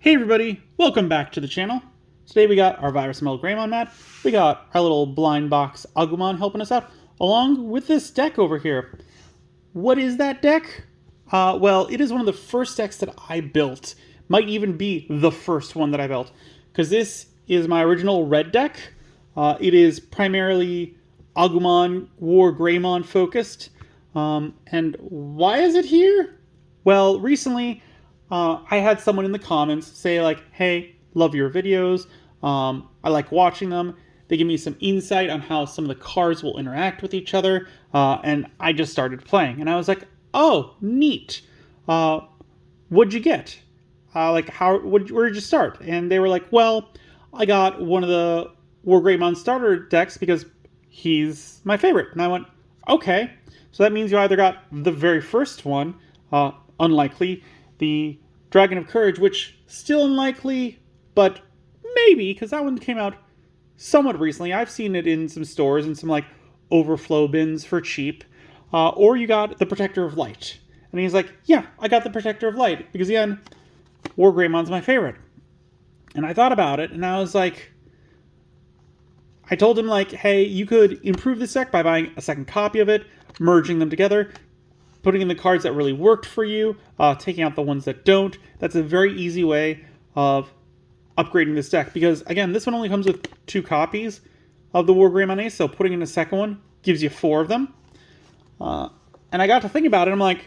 Hey everybody, welcome back to the channel. Today we got our Virus ML Greymon mat, we got our little blind box Agumon helping us out, along with this deck over here. What is that deck? Well, it is one of the first decks that I built. Might even be the first one that I built, because this is my original red deck. It is primarily Agumon, Wargreymon focused. And why is it here? Well, recently I had someone in the comments say like, hey, love your videos. I like watching them. They give me some insight on how some of the cards will interact with each other. And I just started playing. And I was like, oh, neat. What'd you get? Where'd you start? And they were like, well, I got one of the Wargreymon starter decks because he's my favorite. And I went, okay. So that means you either got the very first one, unlikely, the Dragon of Courage, which still unlikely, but maybe, because that one came out somewhat recently. I've seen it in some stores and some like overflow bins for cheap. Or you got the Protector of Light. And he's like, yeah, I got the Protector of Light, because again, Wargreymon's my favorite. And I thought about it, and I was like, I told him like, hey, you could improve this deck by buying a second copy of it, merging them together, putting in the cards that really worked for you, taking out the ones that don't. That's a very easy way of upgrading this deck. Because, again, this one only comes with 2 copies of the Wargreymon Ace, so putting in a second one gives you 4 of them. And I got to think about it, I'm like,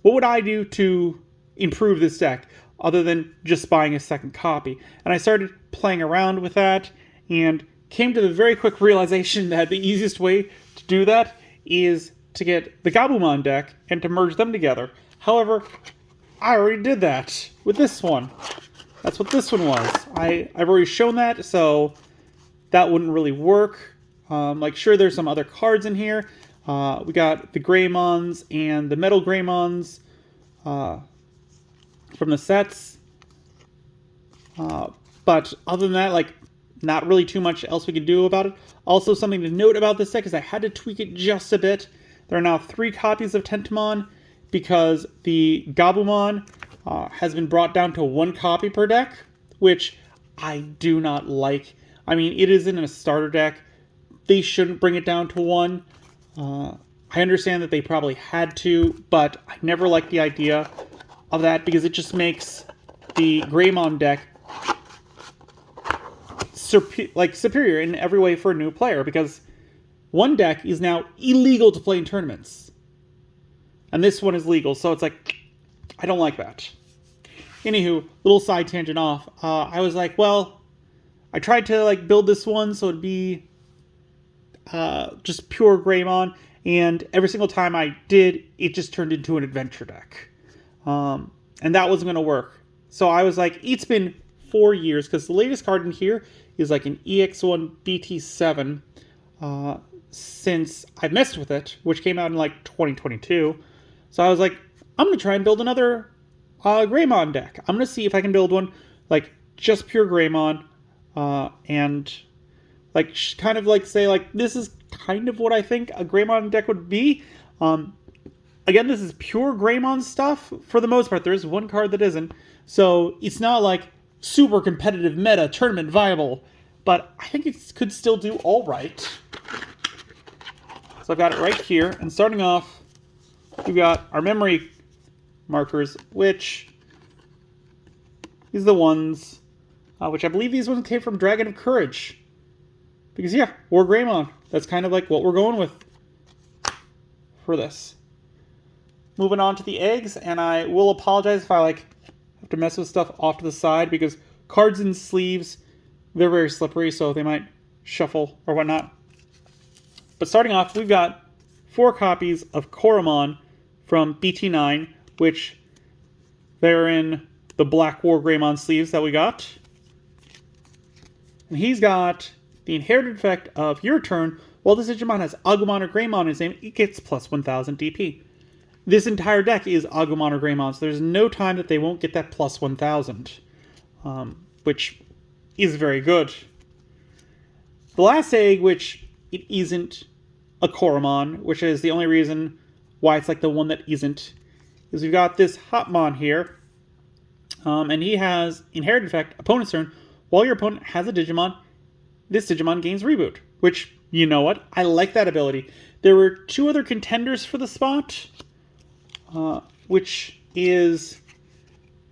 what would I do to improve this deck other than just buying a second copy? And I started playing around with that and came to the very quick realization that the easiest way to do that is to get the Gabumon deck and to merge them together. However, I already did that with this one. That's what this one was. I've already shown that, so that wouldn't really work. Like, sure, there's some other cards in here. We got the Greymons and the Metal Greymons from the sets. But other than that, like, not really too much else we could do about it. Also, something to note about this deck is I had to tweak it just a bit. There are now 3 copies of Tentomon because the Gabumon has been brought down to 1 copy per deck, which I do not like. I mean, it is in a starter deck. They shouldn't bring it down to 1. I understand that they probably had to, but I never liked the idea of that because it just makes the Greymon deck superior in every way for a new player, because one deck is now illegal to play in tournaments. And this one is legal, so it's like, I don't like that. Anywho, little side tangent off. I was like, well, I tried to like build this one so it'd be just pure Greymon, and every single time I did, it just turned into an adventure deck. And that wasn't going to work. So I was like, it's been 4 years, because the latest card in here is like an EX1 BT7 since I've messed with it, which came out in like 2022. So I was like, I'm going to try and build another Greymon deck. I'm going to see if I can build one like just pure Greymon and like kind of like say like this is kind of what I think a Greymon deck would be. Again, this is pure Greymon stuff for the most part. There is one card that isn't. So it's not like super competitive meta tournament viable, but I think it could still do all right. So I've got it right here, and starting off, we've got our memory markers, which is the ones, which I believe these ones came from Dragon of Courage. Because yeah, Wargreymon, that's kind of like what we're going with for this. Moving on to the eggs, and I will apologize if I like have to mess with stuff off to the side, because cards and sleeves, they're very slippery, so they might shuffle or whatnot. But starting off, we've got 4 copies of Koromon from BT9, which they're in the black Wargreymon sleeves that we got. And he's got the inherited effect of your turn, while this Digimon has Agumon or Greymon in his name, it gets plus 1000 DP. This entire deck is Agumon or Greymon, so there's no time that they won't get that plus 1000, which is very good. The last egg, which it isn't a Koromon, which is the only reason why it's like the one that isn't, is we've got this Hotmon here, And he has Inherited Effect, opponent's turn. While your opponent has a Digimon, this Digimon gains Reboot. Which, you know what? I like that ability. There were two other contenders for the spot, which is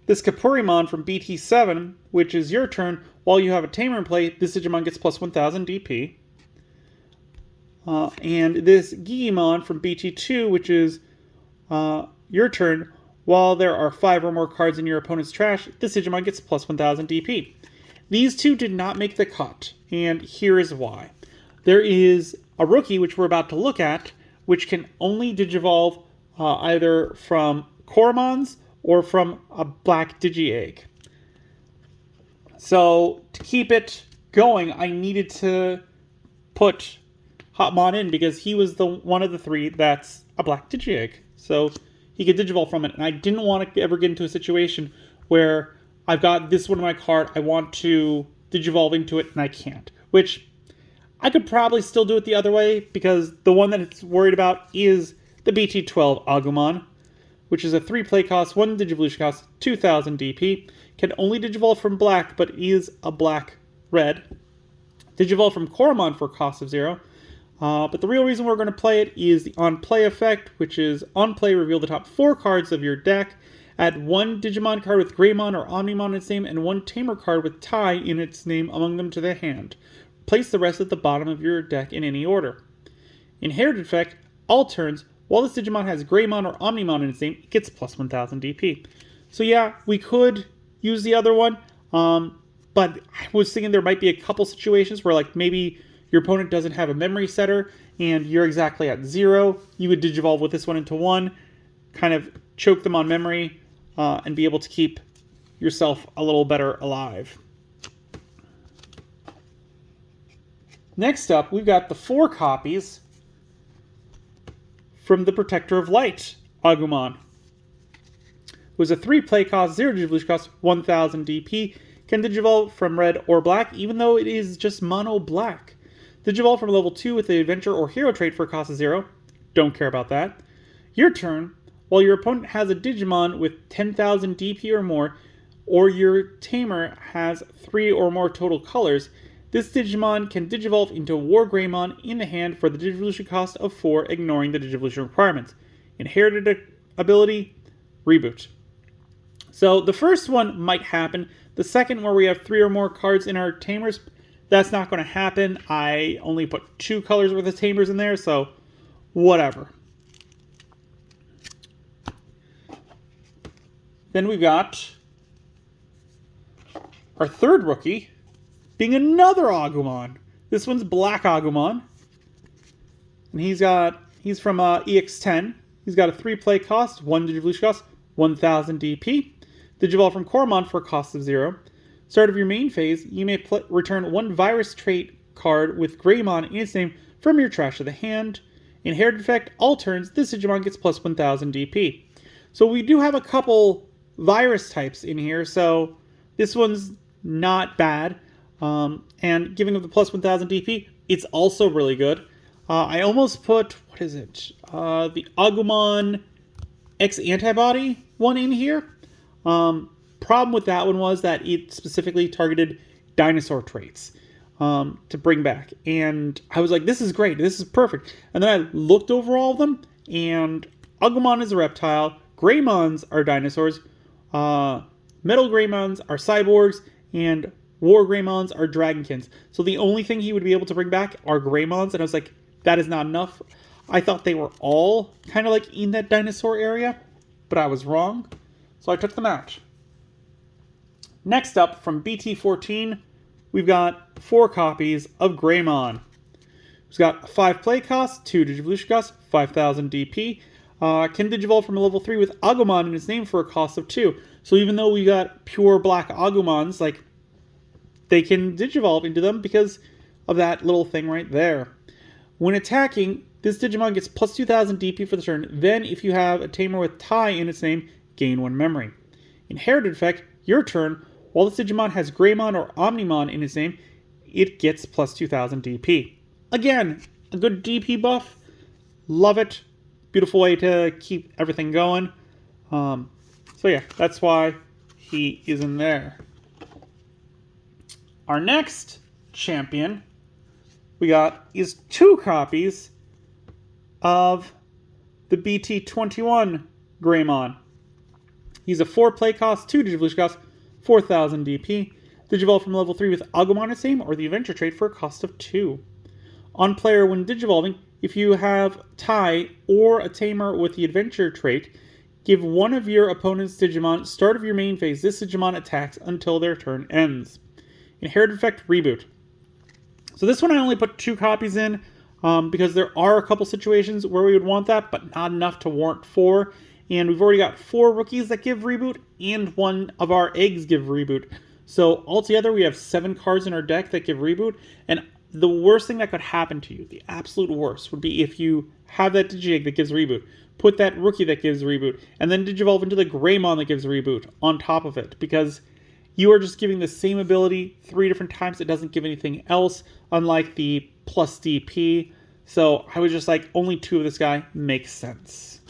this Kapurimon from BT7, which is your turn. While you have a Tamer in play, this Digimon gets plus 1000 DP. And this Gigimon from BT2, which is your turn. While there are 5 or more cards in your opponent's trash, this Digimon gets plus 1000 DP. These two did not make the cut, and here is why. There is a rookie, which we're about to look at, which can only Digivolve either from Coromons or from a black Digi-Egg. So, to keep it going, I needed to put Hotmon in because he was the one of the 3 that's a black Digi-Egg. So, he could Digivolve from it, and I didn't want to ever get into a situation where I've got this one in my card, I want to Digivolve into it, and I can't. Which, I could probably still do it the other way, because the one that it's worried about is the BT12 Agumon, which is a 3 play cost, 1 Digivolution cost, 2000 DP. Can only Digivolve from black, but is a black-red. Digivolve from Coromon for a cost of 0. But the real reason we're going to play it is the on-play effect, which is on play, reveal the top 4 cards of your deck. Add 1 Digimon card with Greymon or Omnimon in its name, and 1 Tamer card with Tai in its name among them to the hand. Place the rest at the bottom of your deck in any order. Inherited Effect, all turns, while this Digimon has Greymon or Omnimon in its name, it gets plus 1000 DP. So yeah, we could use the other one, but I was thinking there might be a couple situations where like maybe your opponent doesn't have a memory setter and you're exactly at 0. You would Digivolve with this one into 1, kind of choke them on memory, and be able to keep yourself a little better alive. Next up, we've got the 4 copies from the Protector of Light, Agumon. It was a 3 play cost, 0 Digivolution cost, 1000 DP. Can Digivolve from red or black, even though it is just mono black. Digivolve from level 2 with the Adventure or Hero trait for a cost of 0. Don't care about that. Your turn. While your opponent has a Digimon with 10,000 DP or more, or your Tamer has 3 or more total colors, this Digimon can Digivolve into Wargreymon in the hand for the Digivolution cost of 4, ignoring the Digivolution requirements. Inherited ability, Reboot. So the first one might happen. The second, where we have 3 or more cards in our Tamers, that's not going to happen. I only put 2 colors worth of Tamers in there, so whatever. Then we've got our third rookie, being another Agumon. This one's Black Agumon. And he's from EX10. He's got a 3 play cost, 1 Digivolution cost, 1000 DP. Digivolve from Coromon for a cost of 0. Start of your main phase, you may return 1 virus trait card with Greymon in its name from your trash to the hand. Inherited Effect, all turns, this Digimon gets plus 1000 DP. So we do have a couple virus types in here, so this one's not bad. And giving up the plus 1000 DP, it's also really good. I almost put, what is it? The Agumon X Antibody one in here. Problem with that one was that it specifically targeted dinosaur traits to bring back. And I was like, this is great. This is perfect. And then I looked over all of them, and Agumon is a reptile. Greymons are dinosaurs. Metal Greymons are cyborgs. And Wargreymons are dragonkins. So the only thing he would be able to bring back are Greymons. And I was like, that is not enough. I thought they were all kind of like in that dinosaur area, but I was wrong. So I took them out. Next up, from BT14, we've got 4 copies of Greymon. He's got a 5 play cost, 2 Digivolution cost, 5000 DP. Can Digivolve from a level 3 with Agumon in its name for a cost of 2. So even though we got pure black Agumons, like, they can Digivolve into them because of that little thing right there. When attacking, this Digimon gets plus 2000 DP for the turn. Then, if you have a Tamer with Tai in its name, gain 1 memory. Inherited Effect, your turn. While this Digimon has Greymon or Omnimon in its name, it gets plus 2000 DP. Again, a good DP buff. Love it. Beautiful way to keep everything going. So yeah, that's why he is in there. Our next champion we got is 2 copies of the BT21 Greymon. He's a 4 play cost, 2 Digivolution cost, 4,000 DP. Digivolve from level 3 with Agumon its name or the adventure trait for a cost of 2. On player, when Digivolving, if you have Tai or a Tamer with the adventure trait, give one of your opponent's Digimon start of your main phase. This Digimon attacks until their turn ends. Inherited effect, reboot. So this one I only put 2 copies in because there are a couple situations where we would want that, but not enough to warrant 4. And we've already got 4 rookies that give reboot, and 1 of our eggs give reboot. So altogether, we have 7 cards in our deck that give reboot. And the worst thing that could happen to you, the absolute worst, would be if you have that Digi-Egg that gives reboot, put that rookie that gives reboot, and then Digivolve into the Greymon that gives reboot on top of it. Because you are just giving the same ability 3 different times. It doesn't give anything else, unlike the plus DP. So I was just like, only 2 of this guy makes sense.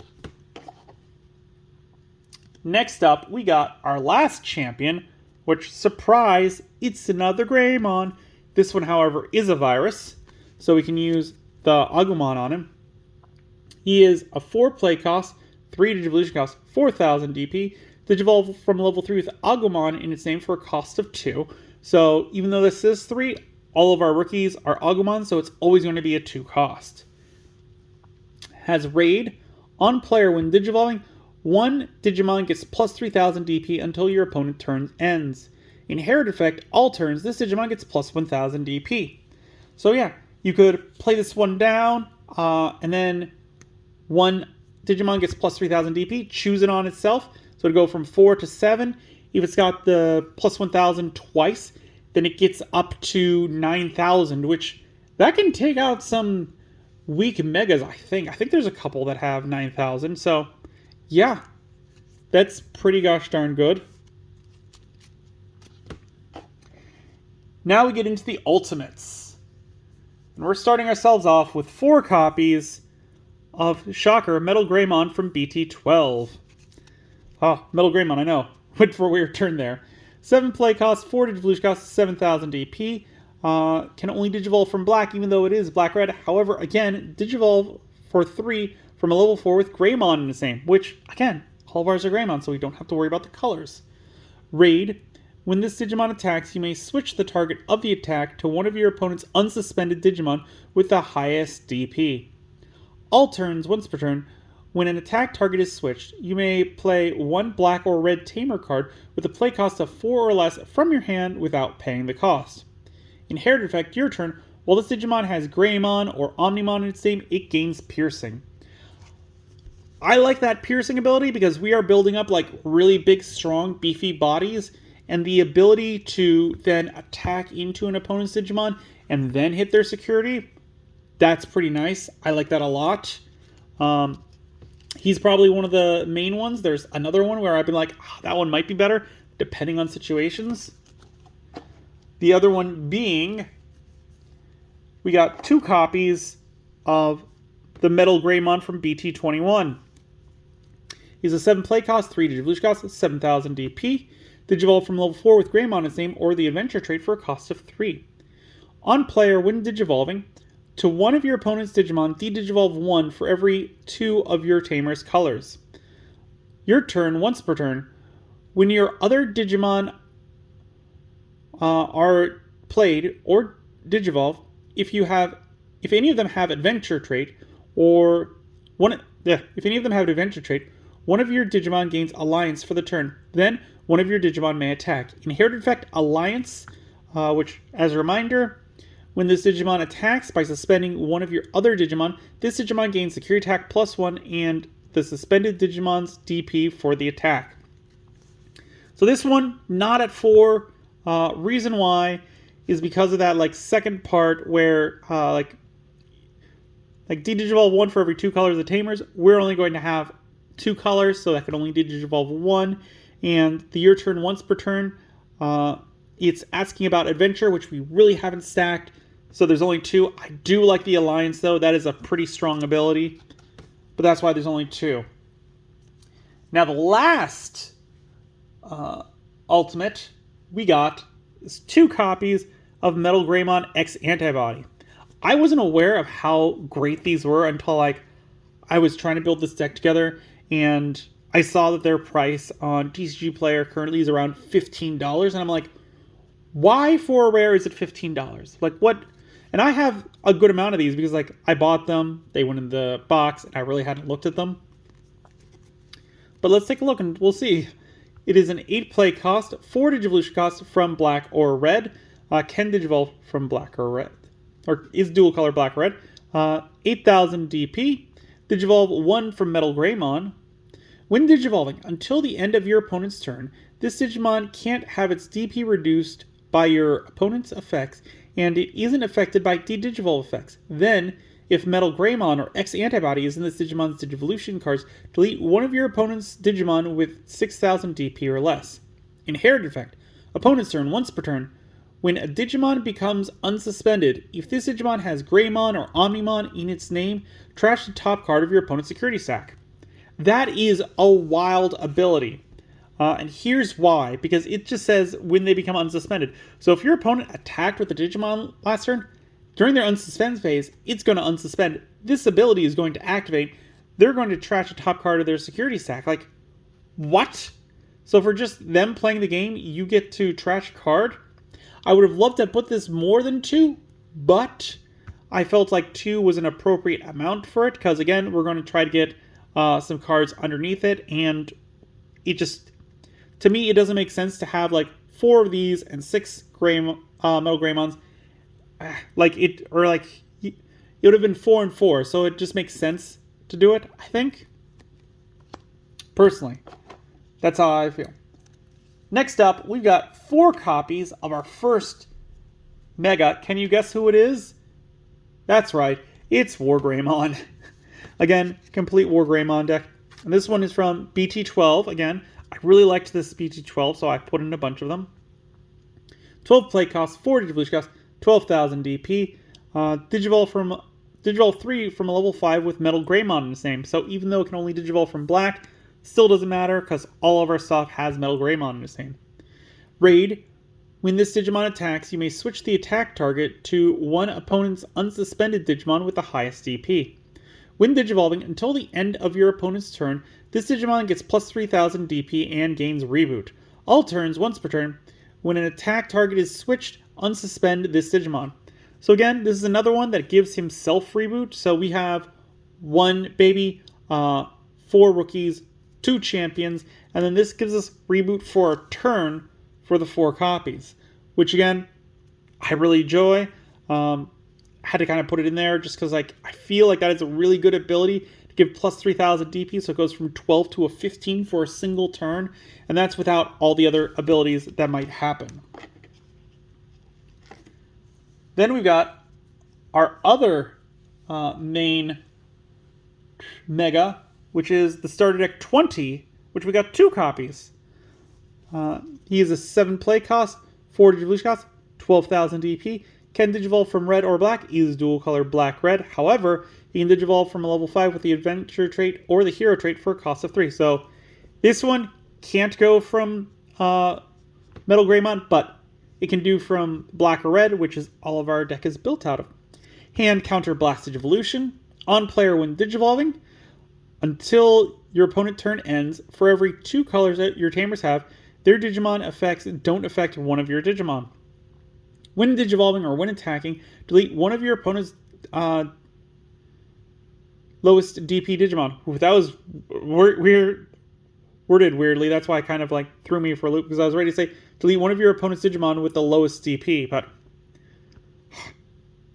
Next up, we got our last champion, which, surprise, it's another Greymon. This one, however, is a virus, so we can use the Agumon on him. He is a 4 play cost, 3 Digivolution cost, 4,000 DP. Digivolve from level 3 with Agumon in its name for a cost of 2. So even though this is 3, all of our rookies are Agumon, so it's always going to be a 2 cost. Has Raid. On player, when Digivolving, 1 Digimon gets plus 3,000 DP until your opponent turn ends. Inherit effect, all turns, this Digimon gets plus 1,000 DP. So yeah, you could play this one down, and then 1 Digimon gets plus 3,000 DP, choose it on itself, so it'd go from 4 to 7. If it's got the plus 1,000 twice, then it gets up to 9,000, which that can take out some weak megas, I think. I think there's a couple that have 9,000, so yeah, that's pretty gosh darn good. Now we get into the ultimates. And we're starting ourselves off with 4 copies of, shocker, Metal Greymon from BT12. Oh, Metal Greymon, I know. Went for a weird turn there. 7 play cost, 4 Digivolution cost, 7,000 DP. Can only Digivolve from black, even though it is black-red. However, again, Digivolve for 3 from a level 4 with Greymon in the same, which, again, all of ours are Greymon, so we don't have to worry about the colors. Raid. When this Digimon attacks, you may switch the target of the attack to one of your opponent's unsuspended Digimon with the highest DP. All turns, once per turn, when an attack target is switched, you may play 1 black or red Tamer card with a play cost of 4 or less from your hand without paying the cost. Inherited effect, your turn. While this Digimon has Greymon or Omnimon in its name, it gains Piercing. I like that Piercing ability because we are building up like really big, strong, beefy bodies, and the ability to then attack into an opponent's Digimon and then hit their security, that's pretty nice. I like that a lot. He's probably one of the main ones. There's another one where I've been like, oh, that one might be better, depending on situations. The other one being, we got 2 copies of the Metal Greymon from BT21. He's a 7 play cost, 3 Digivolution cost, 7,000 DP. Digivolve from level 4 with Greymon its name or the adventure trait for a cost of 3. On player, when Digivolving, to one of your opponent's Digimon, de-Digivolve 1 for every 2 of your Tamer's colors. Your turn, once per turn. When your other Digimon are played or Digivolve, if any of them have adventure trait, or if any of them have an adventure trait, one of your Digimon gains Alliance for the turn. Then one of your Digimon may attack. Inherited effect, Alliance, which, as a reminder, when this Digimon attacks by suspending one of your other Digimon, this Digimon gains Security Attack +1 and the suspended Digimon's DP for the attack. So this one, not at 4. Reason why is because of that like second part where like de-Digivolve 1 for every 2 colors of Tamers. We're only going to have 2 colors, so that can only de-Digivolve 1. And the your turn once per turn, it's asking about adventure, which we really haven't stacked. So there's only 2. I do like the Alliance, though. That is a pretty strong ability. But that's why there's only 2. Now the last Ultimate, we got 2 copies of Metal Greymon X Antibody. I wasn't aware of how great these were until I was trying to build this deck together, and I saw that their price on TCG Player currently is around $15, and I'm like, why for a rare is it $15? Like, what? And I have a good amount of these because I bought them, they went in the box, and I really hadn't looked at them. But let's take a look and we'll see. It is an 8-play cost, 4 Digivolution cost from black or red. Can Digivolve from black or red. Or is dual color black or red. 8,000 DP. Digivolve 1 from Metal Greymon. When Digivolving, until the end of your opponent's turn, this Digimon can't have its DP reduced by your opponent's effects, and it isn't affected by de-Digivolve effects. Then, if Metal Greymon or X Antibody is in this Digimon's Digivolution cards, delete one of your opponent's Digimon with 6,000 DP or less. Inherited effect. Opponent's turn, once per turn. When a Digimon becomes unsuspended, if this Digimon has Greymon or Omnimon in its name, trash the top card of your opponent's security stack. That is a wild ability. And here's why. Because it just says when they become unsuspended. So if your opponent attacked with a Digimon last turn, during their unsuspend phase, it's going to unsuspend. This ability is going to activate. They're going to trash the top card of their security stack. Like, what? So for just them playing the game, you get to trash a card? I would have loved to put this more than 2, but I felt like 2 was an appropriate amount for it, because again, we're going to try to get some cards underneath it, and it just, to me, it doesn't make sense to have 4 of these and 6 Metal Greymons. It would have been 4 and 4, so it just makes sense to do it, I think. Personally, that's how I feel. Next up, we've got 4 copies of our first Mega. Can you guess who it is? That's right, it's Wargreymon. Again, complete Wargreymon deck. And this one is from BT12. Again, I really liked this BT12, so I put in a bunch of them. 12 play costs, 4 Digivolution costs, 12,000 DP. Digivolve 3 from a level 5 with Metal Greymon in its name. So even though it can only Digivolve from black, still doesn't matter because all of our stuff has Metal Greymon in its name. Raid. When this Digimon attacks, you may switch the attack target to one opponent's unsuspended Digimon with the highest DP. When Digivolving, until the end of your opponent's turn, this Digimon gets plus 3,000 DP and gains Reboot. All turns, once per turn, when an attack target is switched, unsuspend this Digimon. So again, this is another one that gives himself Reboot. So we have 1 baby, 4 rookies, 2 champions, and then this gives us Reboot for a turn for the 4 copies, which again, I really enjoy. Had to kind of put it in there just because I feel like that is a really good ability to give plus 3,000 DP, so it goes from 12 to a 15 for a single turn, and that's without all the other abilities that might happen. Then we've got our other main Mega, which is the starter deck 20, which we got 2 copies. He is a 7 play cost, 4 Digivolution cost, 12,000 DP. Can Digivolve from red or black, is dual color black-red. However, he can Digivolve from a level 5 with the adventure trait or the hero trait for a cost of 3. So this one can't go from Metal Greymon, but it can do from black or red, which is all of our deck is built out of. Hand counter Blast Digivolution. On player when Digivolving, until your opponent turn ends, for every 2 colors that your tamers have, their Digimon effects don't affect one of your Digimon. When Digivolving or when attacking, delete one of your opponent's lowest DP Digimon. Ooh, that was worded weirdly. That's why it kind of threw me for a loop, because I was ready to say delete one of your opponent's Digimon with the lowest DP, but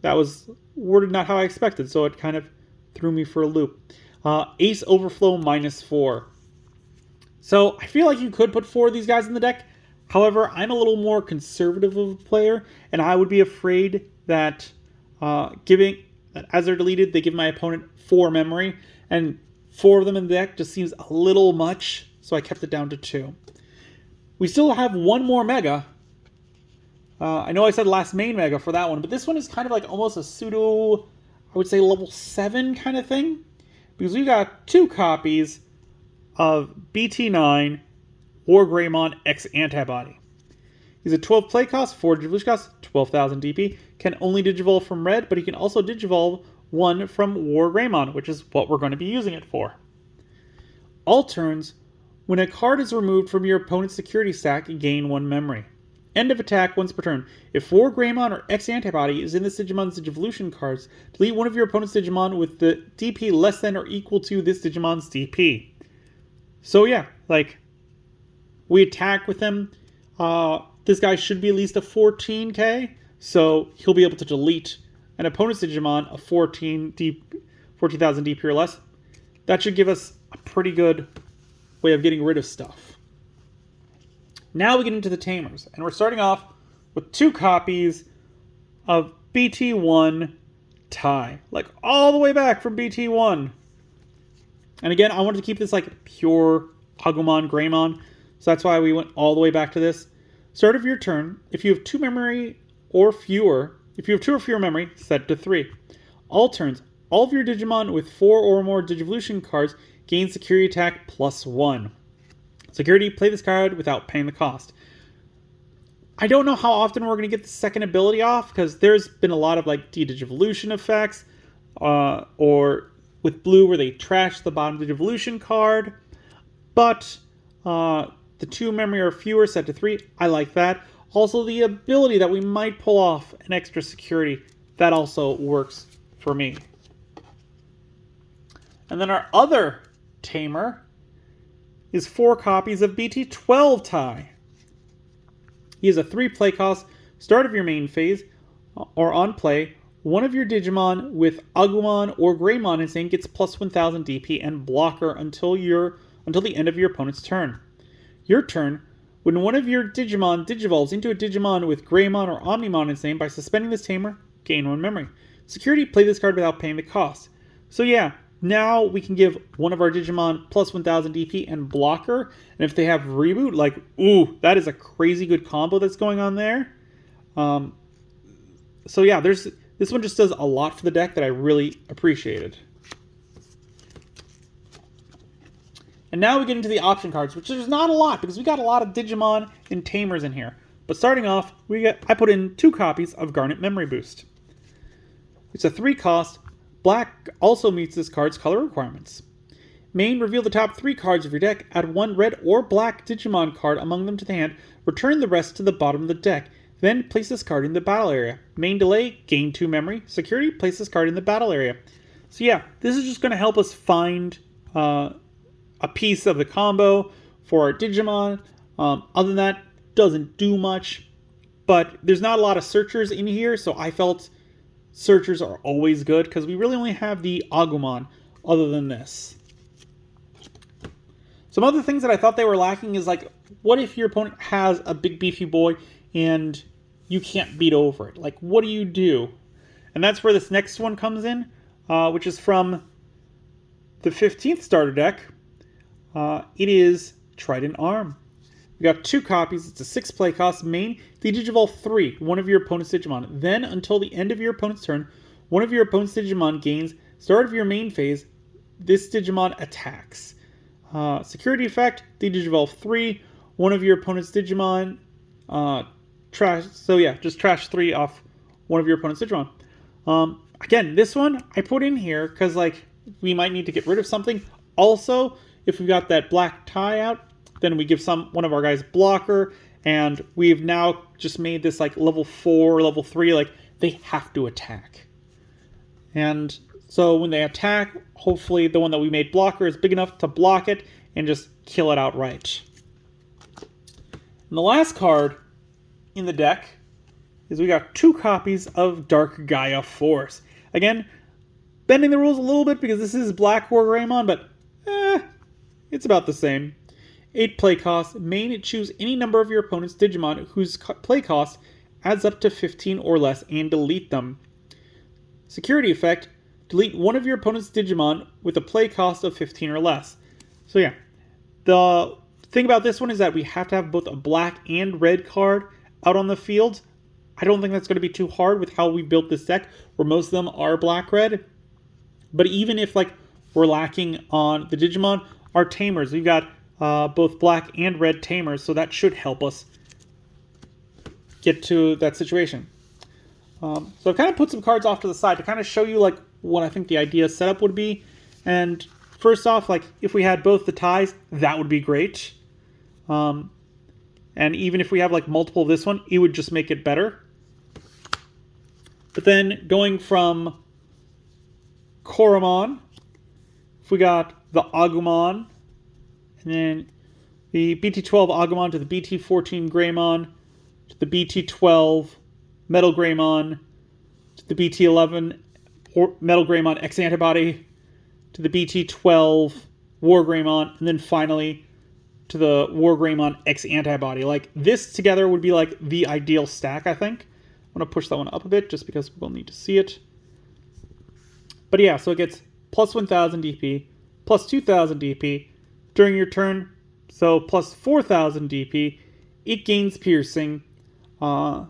that was worded not how I expected, so it kind of threw me for a loop. Ace Overflow -4. So I feel like you could put 4 of these guys in the deck. However, I'm a little more conservative of a player, and I would be afraid that as they're deleted, they give my opponent 4 memory, and 4 of them in the deck just seems a little much, so I kept it down to 2. We still have 1 more Mega. I know I said last main Mega for that one, but this one is kind of almost a pseudo, I would say level 7 kind of thing, because we got 2 copies of BT9, Wargreymon X Antibody. He's a 12 play cost, 4 Digivolution cost, 12,000 DP. Can only Digivolve from red, but he can also Digivolve one from Wargreymon, which is what we're going to be using it for. All turns, when a card is removed from your opponent's security stack, gain 1 memory. End of attack once per turn. If Wargreymon or X Antibody is in this Digimon's Digivolution cards, delete one of your opponent's Digimon with the DP less than or equal to this Digimon's DP. So yeah, like, we attack with him. This guy should be at least a 14k, so he'll be able to delete an opponent's Digimon of 14,000 DP or less. That should give us a pretty good way of getting rid of stuff. Now we get into the Tamers, and we're starting off with 2 copies of BT1 Tai, like all the way back from BT1. And again, I wanted to keep this like pure Agumon Greymon, so that's why we went all the way back to this. Start of your turn, if you have 2 memory or fewer, if you have 2 or fewer memory, set to 3. All turns, all of your Digimon with 4 or more Digivolution cards gain security attack +1. Security, play this card without paying the cost. I don't know how often we're going to get the second ability off, because there's been a lot of like de-Digivolution effects, or with blue where they trash the bottom Digivolution card, but the 2 memory or fewer set to 3, I like that. Also, the ability that we might pull off an extra security, that also works for me. And then our other Tamer is 4 copies of BT12 Tai. He has a 3 play cost, start of your main phase, or on play, one of your Digimon with Agumon or Greymon is saying gets +1000 DP and blocker until the end of your opponent's turn. Your turn, when one of your Digimon digivolves into a Digimon with Greymon or Omnimon insane by suspending this Tamer, gain 1 memory. Security, play this card without paying the cost. So yeah, now we can give one of our Digimon +1000 DP and blocker, and if they have reboot, like, ooh, that is a crazy good combo that's going on there. So yeah, this one just does a lot for the deck that I really appreciated. And now we get into the option cards, which there's not a lot, because we got a lot of Digimon and Tamers in here. But starting off, I put in 2 copies of Garnet Memory Boost. It's a 3 cost. Black also meets this card's color requirements. Main, reveal the top 3 cards of your deck, add 1 red or black Digimon card among them to the hand, return the rest to the bottom of the deck, then place this card in the battle area. Main delay, gain 2 memory. Security, place this card in the battle area. So yeah, this is just going to help us find a piece of the combo for our Digimon. Other than that, doesn't do much. But there's not a lot of searchers in here, so I felt searchers are always good, because we really only have the Agumon other than this. Some other things that I thought they were lacking is, like, what if your opponent has a big beefy boy and you can't beat over it? Like, what do you do? And that's where this next one comes in, which is from the 15th starter deck. It is Trident Arm. We got 2 copies. It's a 6 play cost. Main, Digivolve 3, one of your opponent's Digimon. Then, until the end of your opponent's turn, one of your opponent's Digimon gains start of your main phase. This Digimon attacks. Security effect, Digivolve 3, one of your opponent's Digimon. Trash. So yeah, just trash 3 off one of your opponent's Digimon. Again, this one I put in here because, like, we might need to get rid of something. Also, if we've got that black tie out, then we give one of our guys blocker, and we've now just made this like level 4, level 3, like they have to attack. And so when they attack, hopefully the one that we made blocker is big enough to block it and just kill it outright. And the last card in the deck is we got 2 copies of Dark Gaia Force. Again, bending the rules a little bit because this is Black Wargreymon, but it's about the same. 8 play cost. Main, choose any number of your opponent's Digimon whose play cost adds up to 15 or less and delete them. Security effect, delete one of your opponent's Digimon with a play cost of 15 or less. So yeah, the thing about this one is that we have to have both a black and red card out on the field. I don't think that's going to be too hard with how we built this deck, where most of them are black-red. But even if like we're lacking on the Digimon, our Tamers, we've got both black and red tamers, so that should help us get to that situation. So I've kind of put some cards off to the side to kind of show you like what I think the idea setup would be. And first off, like if we had both the ties, that would be great. And even if we have like multiple of this one, it would just make it better. But then going from Koromon, if we got the Agumon, and then the BT12 Agumon to the BT14 Greymon, to the BT12 Metal Greymon, to the BT11 Metal Greymon X Antibody, to the BT12 Wargreymon, and then finally to the Wargreymon X Antibody. Like, this together would be like the ideal stack, I think. I'm going to push that one up a bit just because we'll need to see it. But yeah, so it gets plus 1000 DP, plus 2000 DP during your turn, so plus 4000 DP. It gains piercing. Then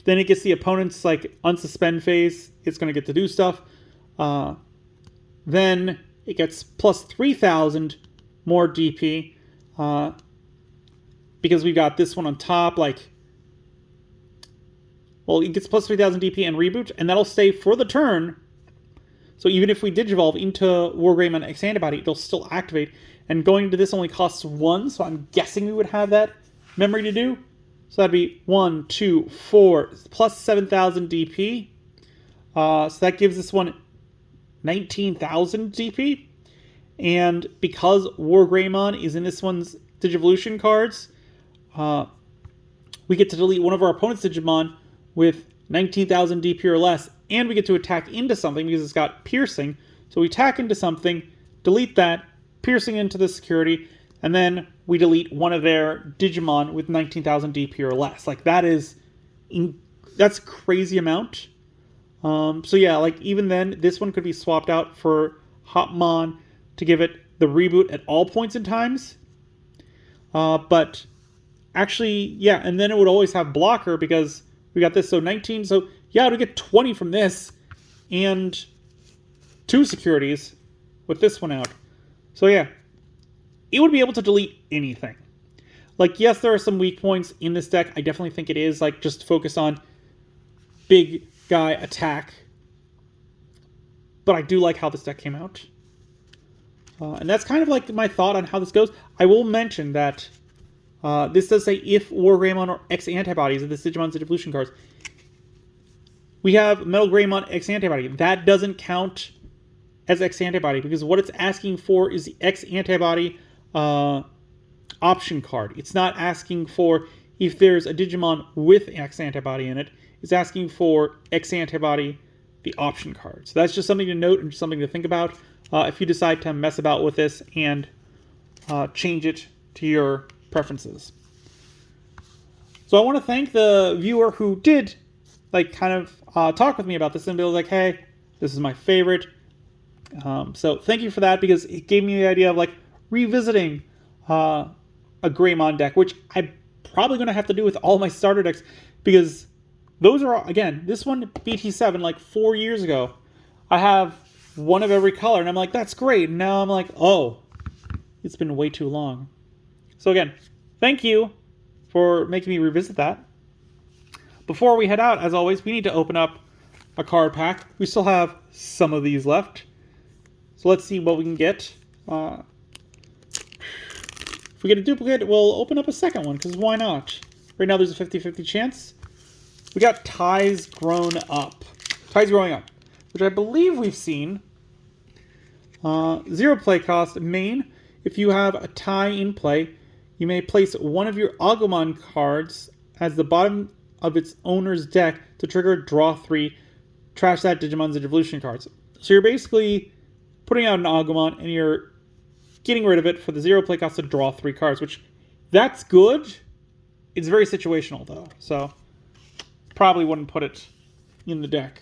it gets the opponent's like unsuspend phase. It's going to get to do stuff. Then it gets plus 3000 more DP. Because we've got this one on top, like, well, it gets plus 3000 DP and reboot, and that'll stay for the turn. So even if we Digivolve into Wargreymon X Antibody, it'll still activate. And going to this only costs 1, so I'm guessing we would have that memory to do. So that'd be 1, 2, 4, plus 7000 DP. So that gives this one 19,000 DP. And because Wargreymon is in this one's Digivolution cards, we get to delete one of our opponent's Digimon with 19,000 DP or less, and we get to attack into something because it's got piercing. So we attack into something, delete that, piercing into the security, and then we delete one of their Digimon with 19,000 DP or less. Like, that's a crazy amount. So yeah, like even then, this one could be swapped out for Hopmon to give it the reboot at all points in times. But actually, yeah, and then it would always have blocker because we got this, so 19. So yeah, we get 20 from this and 2 securities with this one out. So yeah, it would be able to delete anything. Like, yes, there are some weak points in this deck. I definitely think it is, like, just focus on big guy attack. But I do like how this deck came out. And that's kind of like my thought on how this goes. I will mention that this does say if Wargreymon or X Antibodies of the Digimon's Evolution cards. We have Metal Greymon X Antibody. That doesn't count as X Antibody because what it's asking for is the X Antibody option card. It's not asking for if there's a Digimon with X Antibody in it. It's asking for X Antibody, the option card. So that's just something to note and something to think about if you decide to mess about with this and change it to your preferences. So I want to thank the viewer who did like kind of talk with me about this and be like, hey, this is my favorite. So thank you for that because it gave me the idea of like revisiting a Greymon deck, which I'm probably going to have to do with all my starter decks because those are, again, this one, BT7, like 4 years ago. I have one of every color, and I'm like, that's great. And now I'm like, oh, it's been way too long. So again, thank you for making me revisit that. Before we head out, as always, we need to open up a card pack. We still have some of these left. So let's see what we can get. If we get a duplicate, we'll open up a second one, because why not? Right now there's a 50-50 chance. We got Ties Grown Up. Ties Growing Up, which I believe we've seen. 0 play cost, main. If you have a tie in play, you may place one of your Agumon cards as the bottom of its owner's deck to trigger draw 3, trash that Digimon's Evolution cards. So you're basically putting out an Agumon and you're getting rid of it for the 0 play cost to draw 3 cards, which that's good. It's very situational though, so probably wouldn't put it in the deck.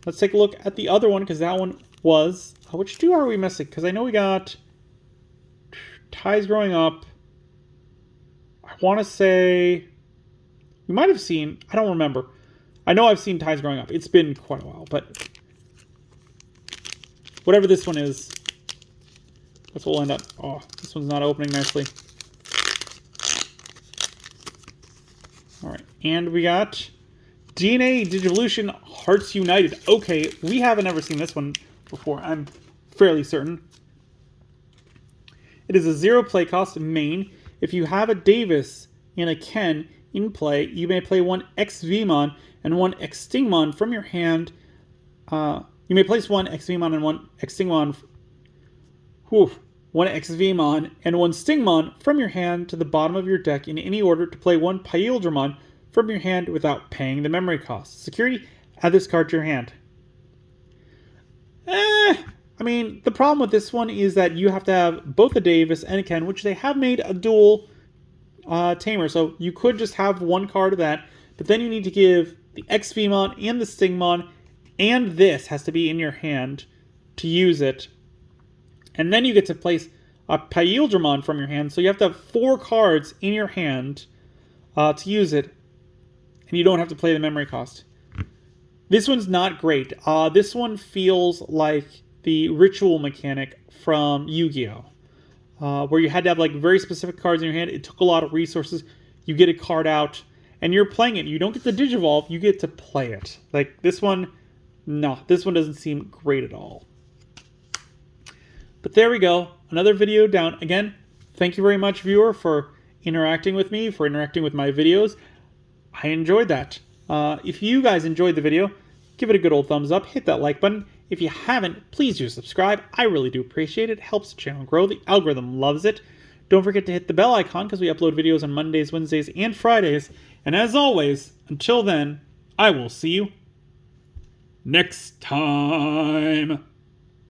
Let's take a look at the other one because that one was, which 2 are we missing? Because I know we got Ties Growing Up. I want to say we might have seen, I don't remember. I know I've seen Ties Growing Up. It's been quite a while, but whatever this one is, That's what we'll end up. Oh, this one's not opening nicely. Alright, and we got DNA Digivolution Hearts United. Okay, we haven't ever seen this one before, I'm fairly certain. It is a 0 play cost main. If you have a Davis and a Ken in play, you may play one XVmon and one Extingmon from your hand. You may place one XVmon and one Extingmon. One XVmon and one Stingmon from your hand to the bottom of your deck in any order to play one Pyldramon from your hand without paying the memory cost. Security, add this card to your hand. I mean, the problem with this one is that you have to have both a Davis and a Ken, which they have made a dual tamer. So you could just have one card of that, but then you need to give the XVmon and the Stingmon, and this has to be in your hand to use it. And then you get to place a Pyldramon from your hand, so you have to have 4 cards in your hand to use it, and you don't have to play the memory cost. This one's not great. This one feels like the ritual mechanic from Yu-Gi-Oh! Where you had to have like very specific cards in your hand. It took a lot of resources. You get a card out, and you're playing it. You don't get to Digivolve, you get to play it. Like this one, no, this one doesn't seem great at all. But there we go. Another video down. Again, thank you very much, viewer, for interacting with me, for interacting with my videos. I enjoyed that. If you guys enjoyed the video, give it a good old thumbs up. Hit that like button. If you haven't, please do subscribe. I really do appreciate it. It helps the channel grow. The algorithm loves it. Don't forget to hit the bell icon because we upload videos on Mondays, Wednesdays, and Fridays. And as always, until then, I will see you next time.